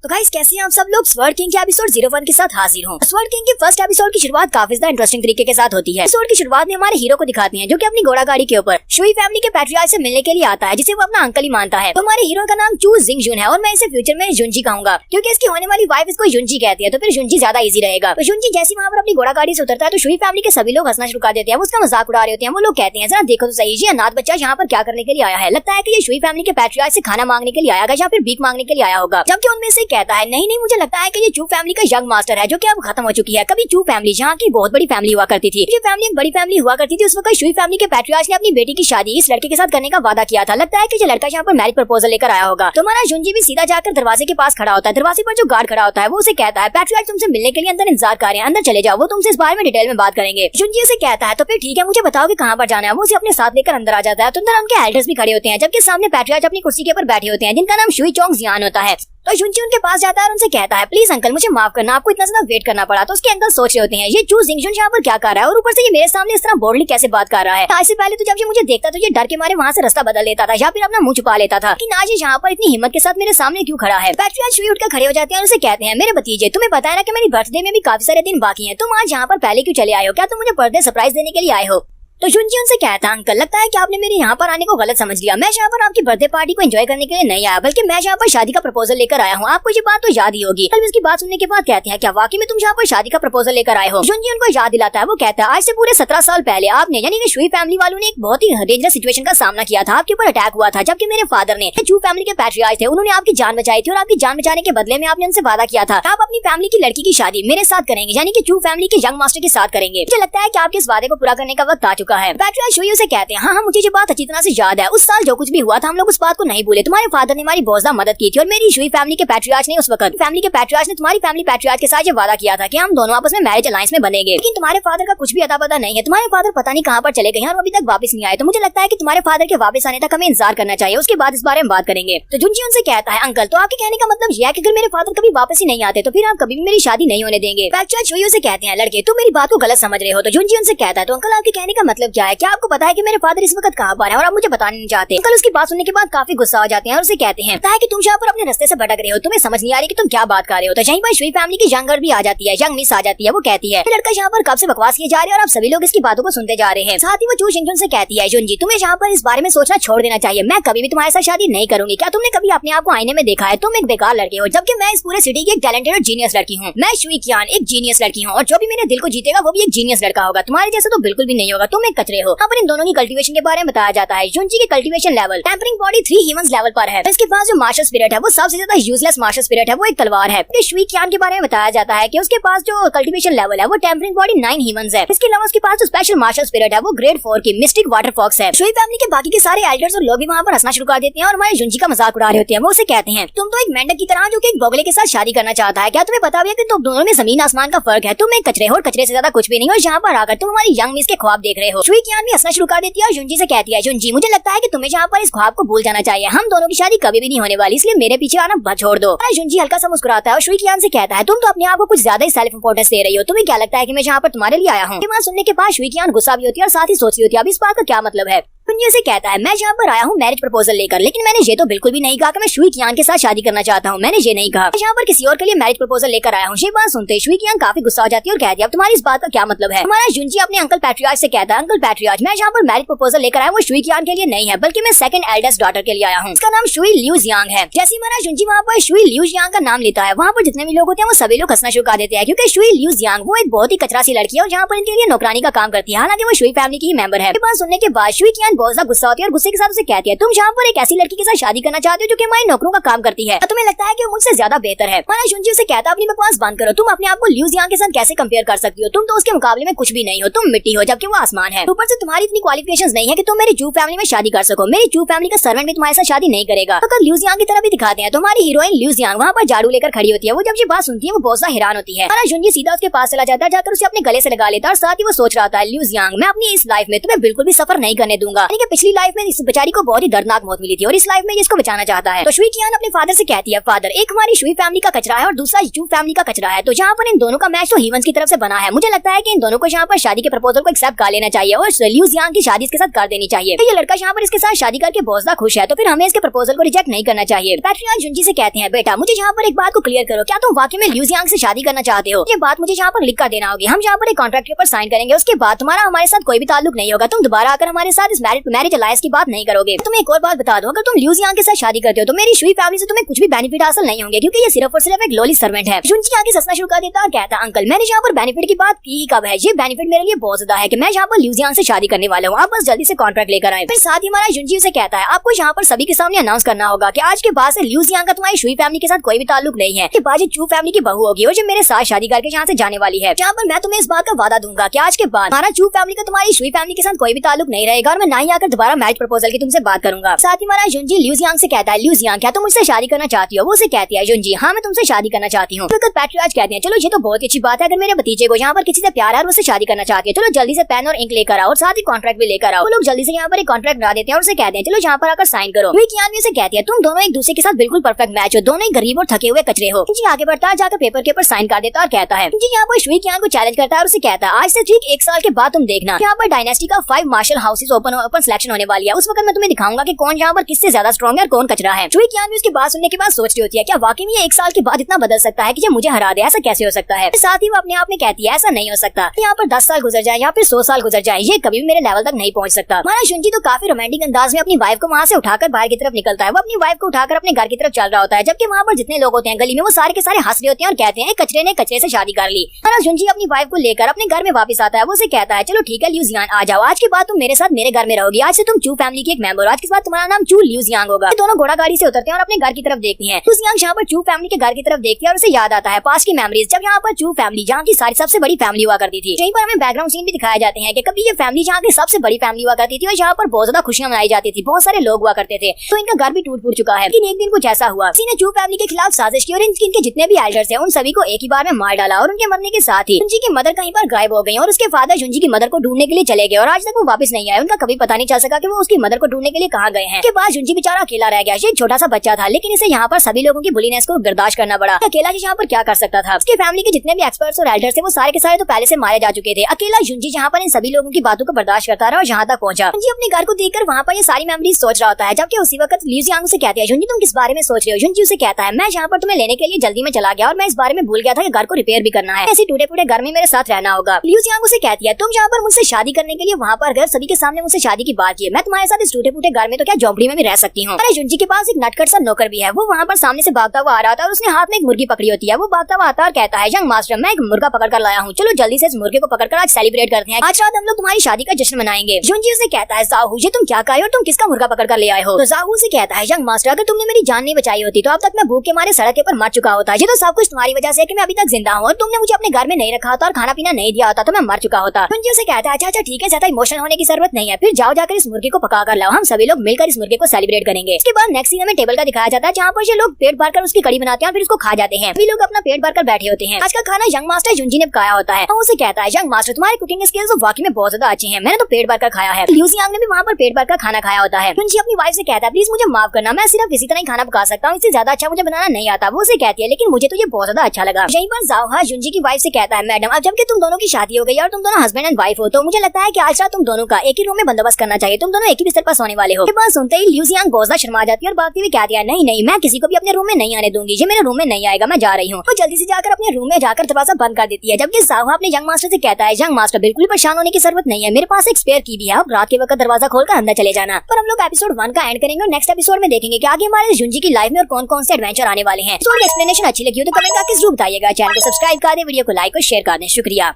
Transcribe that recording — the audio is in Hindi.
तो गाइस कैसे हैं आप सब लोग। स्वर्ड किंग के एपिसोड 01 के साथ हाजिर हूँ। स्वर्ड किंग के फर्स्ट एपिसोड की शुरुआत काफी ज्यादा इंटरेस्टिंग तरीके के साथ होती है। एपिसोड की शुरुआत में हमारे हीरो को दिखाते हैं जो कि अपनी घोड़ा गाड़ी के ऊपर शुई फैमिली के पैट्रियार्च से मिलने के लिए आता है, जिसे वो अपना अंकल ही मानता है। तो हमारे हीरो का नाम चू जिंगजुन है और मैं इसे फ्यूचर में जुनजी कहूंगा क्योंकि इसकी होने वाली वाइफ इसको जुनजी कहती है, तो फिर जुनजी ज्यादा इजी रहेगा। तो जुनजी जैसे वहाँ पर अपनी घोड़ा गाड़ी से उतरता है तो शुई फैमिली के सभी लोग हंसना शुरू कर देते हैं। वो उसका मजाक उड़ा रहे होते हैं। वो लोग कहते हैं जरा देखो तो सही, ये अनाथ बच्चा यहाँ पर क्या करने के लिए आया है। लगता है कि ये शुई फैमिली के पैट्रियार्च से खाना मांगने के लिए आया या फिर भीख मांगने के लिए आया होगा। जबकि उनमें से कहता है नहीं, मुझे लगता है कि ये चू फैमिली का यंग मास्टर है जो कि अब खत्म हो चुकी है। कभी चू फैमिली जहाँ की बहुत बड़ी फैमिली हुआ करती थी, ये फैमिली एक बड़ी फैमिली हुआ करती थी। उस वक्त शुई फैमिली के पैट्रियार्च ने अपनी बेटी की शादी इस लड़के के साथ करने का वादा किया था। लगता है कि ये लड़का यहाँ पर मैरिज प्रपोजल लेकर आया होगा। तो हमारा जुनजी भी सीधा जाकर दरवाजे के पास खड़ा होता है। दरवाजे पर जो गार्ड खड़ा होता है वो उसे कहता है पैट्रियार्च तुमसे मिलने के लिए अंदर इंतजार कर रहे हैं, अंदर चले जाओ, वो तुमसे इस बारे में डिटेल में बात करेंगे। जुनजी उसे कहता है तो फिर ठीक है, मुझे बताओ कि कहाँ पर जाना है। वो उसे अपने साथ लेकर अंदर आ जाता है। तो अंदर उनके एल्डर्स भी खड़े होते हैं जबकि सामने पैट्रियार्च अपनी कुर्सी के ऊपर बैठे होते हैं जिनका नाम शुई चोंग जियान होता है। तो जुनजी उनके पास जाता है और उनसे कहता है प्लीज अंकल मुझे माफ करना, आपको इतना ज्यादा वेट करना पड़ा। तो उसके अंकल सोच रहे होते हैं ये चू जिंगजुन यहाँ पर क्या कर रहा है और ऊपर से ये मेरे सामने इस तरह बोल्डली कैसे बात कर रहा है। आज से पहले तो जब ये मुझे देखता तो ये डर के मारे वहाँ से रास्ता बदल लेता था या फिर अपना मुंह छुपा लेता था कि आज ये यहाँ पर इतनी हिम्मत के साथ मेरे सामने क्यों खड़ा है। पैट्रियार्च शुई उठकर खड़े हो जाते हैं और उसे कहते हैं मेरे भतीजे तुम्हें पता है ना कि मेरी बर्थडे में भी काफी सारे दिन बाकी है, तुम आज यहाँ पर पहले क्यों चले आए हो, क्या तुम मुझे बर्थडे सरप्राइज देने के लिए आए हो। तो जुनजी उनसे कहता है अंकल लगता है कि आपने मेरे यहाँ पर आने को गलत समझ लिया। मैं यहाँ पर आपकी बर्थडे पार्टी को एंजॉय करने के लिए नहीं आया बल्कि मैं यहाँ पर शादी का प्रपोजल लेकर आया हूँ। आपको ये बात तो याद ही होगी। कल इसकी बात सुनने के बाद कहते हैं क्या वाकई में तुम यहाँ पर शादी का प्रपोजल लेकर आए हो। जुनजी उनको याद दिलाता है। वो कहता है आज से पूरे 17 साल पहले आपने यानी कि शुई फैमिली वालों ने एक बहुत ही डेंजरस सिचुएशन का सामना किया था। आपके ऊपर अटैक हुआ था जबकि मेरे फादर ने चू फैमिली के पैट्रियार्च थे, उन्होंने आपकी जान बचाई थी और आपकी जान बचाने के बदले में आपने उनसे वादा किया था आप अपनी फैमिली की लड़की की शादी मेरे साथ करेंगे यानी कि चू फैमिली के यंग मास्टर के साथ करेंगे। मुझे लगता है कि आपके इस वादे को पूरा करने का वक्त आ चुका है। पैट्रियार्च शुई उसे कहते हैं हाँ मुझे ये बात अच्छी तरह से याद है। उस साल जो कुछ भी हुआ था हम लोग उस बात को नहीं भूले। तुम्हारे फादर ने हमारी बहुत ज्यादा मदद की थी और मेरी शुई फैमिली के पैट्रियार्च ने उस वक्त फैमिली के पैट्रियार्च ने तुम्हारी फैमिली पैट्रियार्च के साथ ये वादा किया था कि हम दोनों आपस में मैरिज अलायंस में बनेंगे। लेकिन तुम्हारे फादर का कुछ भी अता पता नहीं है। तुम्हारे फादर पता नहीं कहाँ पर चले गए और अभी तक वापस नहीं आए। तो मुझे लगता है कि तुम्हारे फादर के वापस आने तक हमें इंतजार करना चाहिए, उसके बाद इस बारे में बात करेंगे। तो जुनजी उनसे कहता है अंकल तो आपके कहने का मतलब यह है कि अगर मेरे फादर कभी वापस ही नहीं आते तो फिर आप कभी भी मेरी शादी नहीं होने देंगे। पैट्रियार्च शुई से कहते हैं लड़के तुम मेरी बात को गलत समझ रहे हो। तो जुनजी उनसे कहता है तो अंकल आपके कहने का मतलब क्या है, क्या आपको पता है कि मेरे फादर इस वक्त कहाँ पर है और आप मुझे बताना नहीं चाहते। अंकल उसकी बात सुनने के बाद काफी गुस्सा हो जाते हैं और उसे कहते हैं कि तुम यहाँ पर अपने रास्ते से भटक रहे हो, तुम्हें समझ नहीं आ रही कि तुम क्या बात कर रहे हो। तो यहीं पर शुई फैमिली की यंग गर्ल भी आ जाती है, यंग मिस आ जाती है। वो कहती है लड़का यहाँ पर कब से बकवास किए जा रहे हैं और आप सभी लोग इसकी बातों को सुनते जा रहे हैं। साथ ही वो चू जिंगजुन से कहती है जुनजी तुम्हें यहाँ पर इस बारे में सोचना छोड़ देना चाहिए, मैं कभी भी तुम्हारे साथ शादी नहीं करूंगी। क्या तुमने कभी अपने आप को आईने में देखा है, तुम एक बेकार लड़के हो जबकि मैं इस पूरे सिटी की एक टैलेंटेड और जीनियस लड़की हूँ। मैं शुई कियान एक जीनियस लड़की हूँ और जो भी मेरे दिल को जीतेगा वो भी एक जीनियस लड़का होगा। तुम्हारे जैसा तो बिल्कुल भी नहीं होगा, तुम एक कचरे हो। इन दोनों की कल्टीवेशन के बारे में बताया जाता है। जुनजी की cultivation level tempering body 3 humans level पर है। इसके पास जो मार्शल स्पिरिट है वो सबसे ज्यादा यूजलेस मार्शल स्पिरिट है, वो एक तलवार है। शुई कियान के बारे में बताया जाता है कि उसके पास जो कल्टीवेशन लेवल है वो टेम्परिंग बॉडी 9 ह्यूमंस है। इसके अलावा उसके पास जो स्पेशल मार्शल स्पिरिट है वो ग्रेड 4 की मिस्टिक वाटर फॉक्स है। शुई फैमिली के बाकी के सारे एल्डर्स और लोग भी वहाँ पर हंसना शुरू कर देते हैं और हमारे जुनजी का मजाक उड़ा रहे होते हैं। वो उसे कहते हैं तुम तो एक मेंढक की तरह जो कि एक बोगले के साथ शादी करना चाहता है, क्या तुम्हें पता है कि तुम दोनों में जमीन आसमान का फर्क है। तुम एक कचरे हो और कचरे से ज्यादा कुछ भी नहीं हो। यहाँ पर आकर तुम हमारी यंग मिस के ख्वाब देख रहे हो। शुई कियान भी हंसना शुरू कर देती है और जुनजी से कहती है जुनजी मुझे लगता है कि तुम्हें यहाँ पर इस ख्वाब को भूल जाना चाहिए, हम दोनों की शादी कभी भी नहीं होने वाली, इसलिए मेरे पीछे आना छोड़ दो। जुनजी हल्का सा मुस्कुराता है और शुई कियान से कहता है तुम तो अपने आप को कुछ ज्यादा ही सेल्फ इंपोर्टेंस दे रही हो, तुम्हें क्या लगता है कि मैं यहाँ पर तुम्हारे लिए आया हूँ। ये बात सुनने के बाद शुई कियान गुस्सा भी होती है और साथ ही सोच रही होती है अब इस बात का क्या मतलब है। जुनजी से कहता है मैं यहाँ पर आया हूँ मैरिज प्रपोजल लेकर, लेकिन मैंने ये तो बिल्कुल भी नहीं कहा कि मैं शुई कियान के साथ शादी करना चाहता हूँ। मैंने ये नहीं कहा, मैं यहाँ पर किसी और के लिए मैरिज प्रपोजल लेकर आया हूँ। ये बात सुनते शुई कियान काफी गुस्सा हो जाती है और कहती है अब तुम्हारी इस बात का क्या मतलब है। हमारा जुनजी अपने अंकल पैट्रियार्च से कहता है अंकल पैट्रियार्च मैं यहाँ पर मैरिज प्रपोजल लेकर आया वो शुई कियान के लिए नहीं है बल्कि मैं सेकंड एल्डेस्ट डॉटर के लिए आया हूँ। इसका नाम शुई लियू जियांग है। जैसे हमारा जुनजी वहाँ पर शुई लियू जियांग का नाम लेता है वहाँ पर जितने भी लोग होते हैं वो सभी लोग हंसना शुरू कर देते हैं क्योंकि शुई लियू जियांग वो एक बहुत ही कचरा सी लड़की है और यहाँ पर इनके लिए नौकरानी का काम करती है, हालांकि वो शुई फैमिली की मेंबर है। बात सुनने के बाद शुई कियान बहुत ज्यादा गुस्सा होती है और गुस्से के साथ उसे कहती है तुम यहाँ पर एक ऐसी लड़की के साथ शादी करना चाहते हो जो कि हमारे नौकरों का काम करती है, तुम्हें लगता है कि वो मुझसे ज्यादा बेहतर है। हमारा जुनजी उसे कहता है अपनी बकवास बंद करो, तुम अपने आप को लियू जियांग के साथ कैसे कंपेयर कर सकती हो, तुम तो उसके मुकाबले में कुछ भी नहीं हो, तुम मिट्टी हो जबकि वो आसमान है। ऊपर से तुम्हारी इतनी क्वालिफिकेशंस नहीं है कि तुम मेरी चू फैमिली में शादी कर सको, मेरी चू फैमिली का सर्वेंट भी तुम्हारे साथ शादी नहीं करेगा। अगर लियू जियांग की तरफ भी दिखाते हैं तो हमारी हीरोइन लियू जियांग वहाँ पर झाड़ू लेकर खड़ी होती है। वो जब ये बात सुनती है वो बहुत ज्यादा हैरान होती है। हमारा जुनजी सीधा उसके पास चला जाता है, जाकर उसे अपने गले से लगा लेता है और साथ ही वो सोच रहा था लियू जियांग मैं अपनी इस लाइफ में तुम्हें बिल्कुल भी सफर नहीं करने दूंगा। यानी कि पिछली लाइफ में इस बेचारी को बहुत ही दर्दनाक मौत मिली थी और इस लाइफ में ये इसको बचाना चाहता है। तो शुई कियान अपने फादर से कहती है, फादर, एक हमारी शुई फैमिली का कचरा है और दूसरा जू फैमिली का कचरा है, तो जहाँ पर इन दोनों का मैच तो हीवंस की तरफ से बना है, मुझे लगता है कि इन दोनों को यहाँ पर शादी के प्रपोजल को एक्सेप्ट कर लेना चाहिए और लियू जियांग की शादी इसके साथ कर देनी चाहिए। तो ये लड़का यहाँ पर इसके साथ शादी करके बहुत ज्यादा खुश है, तो फिर हमें इसके प्रपोजल को रिजेक्ट नहीं करना चाहिए। पैट्रियार्क जुनजी से कहते हैं, बेटा मुझे यहाँ पर एक बात को क्लियर करो, क्या तुम वाकई में लियू जियांग से शादी करना चाहते हो? ये बात मुझे यहाँ पर लिख कर देना होगी, हम यहाँ पर एक कॉन्ट्रैक्ट के ऊपर साइन करेंगे, उसके बाद तुम्हारा हमारे साथ कोई भी ताल्लुक नहीं होगा, तुम दोबारा आकर हमारे साथ इस मैरिज अलायंस की बात नहीं करोगे। तुम्हें एक और बात बता दूं, अगर तुम लियू जियांग के साथ शादी करते हो तो मेरी शुई फैमिली से तुम्हें कुछ भी बेनिफिट हासिल नहीं होंगे, क्योंकि ये सिर्फ और सिर्फ एक लोली सर्वेंट है। जुनजी आगे ससना शुरू कर देता और कहता, अंकल मैंने यहाँ पर बेनिफिट की बात की कब है? ये बेनिफिट मेरे लिए बहुत ज्यादा है कि मैं यहाँ पर लियू जियांग से शादी करने वाला हूँ, आप बस जल्दी से कॉन्ट्रैक्ट लेकर आए। फिर साथ ही हमारा जुनजी से कहता है, आपको यहाँ पर सभी के सामने अनाउंस करना होगा कि आज के बाद से लियू जियांग का तुम्हारी शुई फैमिली के साथ कोई भी ताल्लुक नहीं है, कि बाजी चू फैमिली की बहू होगी और जो मेरे साथ शादी करके यहाँ से जाने वाली है। जहाँ पर मैं तुम्हें इस बात का वादा दूंगा कि आज के बाद हमारा चू फैमिली का तुम्हारी शुई फैमिली के साथ कोई भी ताल्लुक नहीं रहेगा और मैं ना ही आकर दोबारा मैरिज प्रपोजल की तुमसे बात करूंगा। साथ ही हमारा जुनजी लियू जियांग से कहता है, लियू जियांग क्या तुम मुझसे शादी करना चाहती हो? वो उसे कहती है, जुनजी हाँ मैं तुमसे शादी करना चाहती हूँ। तो पैट्रियार्क कहते हैं, चलो ये तो बहुत अच्छी बात है, अगर मेरे भतीजे को यहाँ पर किसी से प्यार है और उससे शादी करना चाहती है, चलो जल्दी से पेन और इंक लेकर आओ और साथ ही कॉन्ट्रैक्ट भी लेकर आओ। वो लोग जल्दी से यहाँ पर एक कॉन्ट्रैक्ट बना देते हैं और उसे कहते हैं, चलो यहाँ पर आकर साइन करो। शुई कियान भी उसे कहती है, तुम दोनों एक दूसरे के साथ बिल्कुल परफेक्ट मैच हो, दोनों ही गरीब और थके हुए कचरे हो। जी आगे बढ़ता है, जाकर पेपर के ऊपर साइन कर देता और कहता है, जी यहाँ पर शुई कियान को चैलेंज करता है और उसे कहता है, आज से ठीक 1 साल के बाद तुम देखना यहाँ पर डायनेस्टी का 5 मार्शल हाउसेस ओपन सिलेक्शन होने वाली है, उस वक्त मैं तुम्हें दिखाऊंगा कि कौन यहाँ पर किससे ज्यादा स्ट्रॉन्ग है और कौन कचरा है। शुई कियान भी उसकी बात सुनने के बाद सोच रही होती है, क्या वाकई में 1 साल के बाद इतना बदल सकता है कि ये मुझे हरा दे? ऐसा कैसे हो सकता है? साथ ही वो अपने आप में कहती है, ऐसा नहीं हो सकता, यहाँ पर 10 साल गुजर जाए या फिर 100 साल गुजर जाए, ये कभी भी मेरे लेवल तक नहीं पहुंच सकता। हमारा जुनजी तो काफी रोमांटिक अंदाज में अपनी वाइफ को वहाँ से उठाकर बाहर की तरफ निकलता है, वो अपनी वाइफ को उठाकर अपने घर की तरफ चल रहा होता है, जबकि वहाँ पर जितने लोग होते हैं गली में वो सारे के सारे हंस रहे होते हैं और कहते हैं, कचरे ने कचरे से शादी कर ली। हमारा जुनजी अपनी वाइफ को लेकर अपने घर में वापस आता है, वो उसे कहता है, चलो ठीक है लियू जियांग आ जाओ, आज के बाद तुम मेरे साथ मेरे घर में रहोगी, आज से तुम चू फैमिली की एक मेंबर, आज के बाद तुम्हारा नाम चू लियू जियांग होगा। दोनों घोड़ा गाड़ी से उतरते हैं और अपने घर की तरफ देखती हैं। लियू जियांग यहाँ पर चू फैमिली के घर की तरफ देखती है और उसे याद आता है पास की मेमोरीज, जब यहाँ पर चू फैमिली जहाँ की सारी सबसे बड़ी फैमिली हुआ करती थी। यहीं पर हमें बैकग्राउंड सीन भी दिखाए जाते हैं कि कभी ये फैमिली जहाँ की सबसे बड़ी फैमिली हुआ करती थी और यहाँ पर बहुत ज्यादा खुशियां मनाई जाती थी, बहुत सारे लोग हुआ करते थे, तो इनका घर भी टूट फूट चुका है। लेकिन एक दिन कुछ ऐसा हुआ, किसी ने चू फैमिली के खिलाफ साजिश की और इनके जितने भी एल्डर्स हैं उन सभी को एक ही बार में मार डाला और उनके मरने के साथ ही जुनजी की मदर कहीं पर गायब हो गई और उसके फादर जुनजी की मदर को ढूंढने के लिए चले गए और आज तक वो वापस नहीं आए। उनका कभी पता नहीं चल सका कि वो उसकी मदर को ढूंढने के लिए कहाँ गए हैं। के बाद जुनजी बेचारा अकेला रह गया, ये छोटा सा बच्चा था, लेकिन इसे यहाँ पर सभी लोगों की बुलीनेस को बर्दाश्त करना पड़ा। अकेला यहाँ पर क्या कर सकता था? उसके फैमिली के जितने भी एक्सपर्ट्स और एल्डर्स थे वो सारे के सारे तो पहले से मारे जा चुके थे। अकेला जुनजी यहाँ पर इन सभी लोगों की बातों को बर्दाश्त करता रहा और यहाँ तक पहुंचा। जुनजी अपने घर को देखकर वहाँ पर ये सारी मेमोरीज सोच रहा होता है, जबकि उसी वक्त लियू जियांग से कहती है, जुनजी तुम किस बारे में सोच रहे हो? जुनजी उसे कहता है, मैं यहाँ पर तुम्हें लेने के लिए जल्दी में चला गया और मैं इस बारे में भूल गया था कि घर को रिपेयर भी करना है, ऐसे टूटे फूटे घर में मेरे साथ रहना होगा। लियू जियांग उसे कहती है, तुम यहाँ पर मुझसे शादी करने के लिए वहाँ पर घर सभी के सामने मुझसे शादी की बात की, मैं तुम्हारे साथ इस टूटे फूटे घर में तो क्या झोपड़ी में भी रह सकती हूँ। अरे जुनजी के पास एक नटखट सा नौकर भी है, वो वहाँ पर सामने से भागता हुआ आ रहा था और उसने हाथ में एक मुर्गी पकड़ी होती है। वो भागता हुआ आता है और कहता है, यंग मास्टर मैं एक मुर्गा पकड़ कर लाया हूँ, चलो जल्दी से इस मुर्गे को पकड़कर आज सेलिब्रेट करते हैं, आज रात हम लोग तुम्हारी शादी का जश्न मनाएंगे। जुनजी उसे कहता है, जाहू ये तुम क्या कह रहे हो, तुम किसका मुर्गा पकड़ कर ले आए हो? तो जाहू से कहता है, यंग मास्टर अगर तुमने मेरी जान नहीं बचाई होती तो अब तक मैं भूख के मारे सड़क के ऊपर मर चुका होता, ये तो सब कुछ तुम्हारी वजह से कि मैं अभी तक जिंदा हूँ और तुमने मुझे अपने घर में नहीं रखा होता और खाना पीना नहीं दिया होता तो मैं मर चुका होता। जुनजी उसे कहता है, अच्छा ठीक है, ज्यादा इमोशनल होने की जरूरत नहीं है, फिर जाओ जाकर इस मुर्गे को पका कर लाओ, हम सभी लोग मिलकर इस मुर्गे को सेलिब्रेट करेंगे। इसके बाद नेक्स्ट सीन में टेबल का दिखाया जाता है जहाँ पर ये लोग पेट भरकर उसकी कड़ी बनाते हैं और फिर उसको खा जाते हैं। सभी लोग अपना पेट भरकर बैठे होते हैं। आज का खाना यंग मास्टर जुनजी ने पकाया होता है। उसे कहता है, यंग मास्टर तुम्हारी कुकिंग स्किल्स तो वाकई में बहुत ज्यादा अच्छी हैं, मैंने तो पेट भरकर खाया है। लियू जियांग ने भी वहाँ पर पेट भरकर खाना खाया होता है। जुनजी अपनी वाइफ से कहता है, प्लीज मुझे माफ करना, मैं सिर्फ इसी तरह ही खाना पका सकता हूँ, इससे ज्यादा अच्छा मुझे बनाना नहीं आता। वो उसे कहती है, लेकिन मुझे तो ये बहुत ज्यादा अच्छा लगा। यहीं पर जाओहा जुनजी की वाइफ से कहता है, मैडम अब जबकि तुम दोनों की शादी हो गई और तुम दोनों हस्बैंड एंड वाइफ हो तो मुझे लगता है कि आज रात तुम दोनों का एक ही रूम में बंदोबस्त करना चाहिए, तुम दोनों एक ही बिस्तर पर सोने वाले हो। बात सुनते ही लियू जियांग बहुत ज्यादा शर्मा जाती है और भागती हुई कहती है, नहीं मैं किसी को भी अपने रूम में नहीं आने दूंगी, ये मेरे रूम में नहीं आएगा, मैं जा रही हूँ। तो जल्दी से जाकर अपने रूम में जाकर दरवाजा बंद कर देती है, जबकि जाओहा अपने यंग मास्टर से कहता है, यंग मास्टर बिल्कुल परेशान होने की जरूरत नहीं है, मेरे पास एक स्पेयर की भी है, आप रात के वक्त दरवाजा खोलकर अंदर चले जाना। पर हम लोग एपिसोड 1 का एंड करेंगे और नेक्स्ट एपिसोड में देखेंगे कि आगे हमारे जुनजी की लाइफ में और कौन कौन से एडवेंचर आने वाले हैं। तो एक्सप्लेनेशन अच्छी लगी हो तो कमेंट करके जरूर बताइएगा, चैनल को सब्सक्राइब कर दे, वीडियो को लाइक और शेयर कर दें। शुक्रिया।